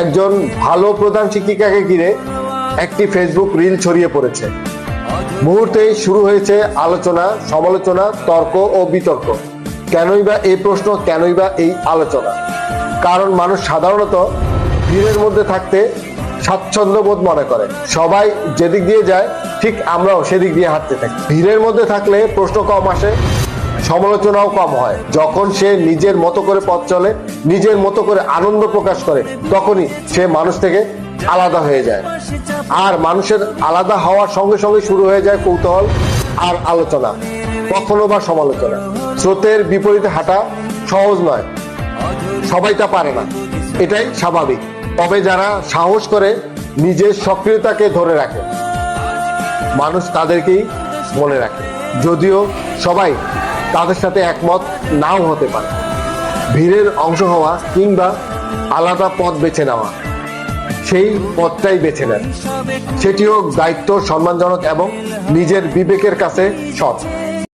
একজন ভালো প্রধান শিক্ষিকাকে ঘিরে একটি ফেসবুক রিল ছড়িয়ে পড়েছে। মুহূর্তেই শুরু হয়েছে আলোচনা, সমালোচনা, তর্ক ও বিতর্ক। কেনই বা এই প্রশ্ন, কেনই বা এই আলোচনা? কারণ মানুষ সাধারণত ভিড়ের মধ্যে থাকতে স্বাচ্ছন্দ্য বোধ মনে করে। সবাই যেদিক দিয়ে যায় ঠিক আমরাও সেদিক দিয়ে হাঁটতে থাকি। ভিড়ের মধ্যে থাকলে প্রশ্ন কম আসে, সমালোচনাও কম হয়। যখন সে নিজের মতো করে পথ চলে, নিজের মতো করে আনন্দ প্রকাশ করে, তখনই সে মানুষ থেকে আলাদা হয়ে যায়। আর মানুষের আলাদা হওয়ার সঙ্গে সঙ্গে শুরু হয়ে যায় কৌতূহল আর আলোচনা, কখনো বা সমালোচনা। স্রোতের বিপরীতে হাঁটা সহজ নয়, সবাই তা পারে না, এটাই স্বাভাবিক। তবে যারা সাহস করে নিজের সক্রিয়তাকে ধরে রাখে, মানুষ তাদেরকেই মনে রাখে, যদিও সবাই তাদের সাথে একমত নাও হতে পারে। ভিড়ের অংশ হওয়া কিংবা আলাদা পথ বেছে নেওয়া, সেই পথটাই বেছে নেন। সেটি হোক দায়িত্ব, সম্মানজনক এবং নিজের বিবেকের কাছে সৎ।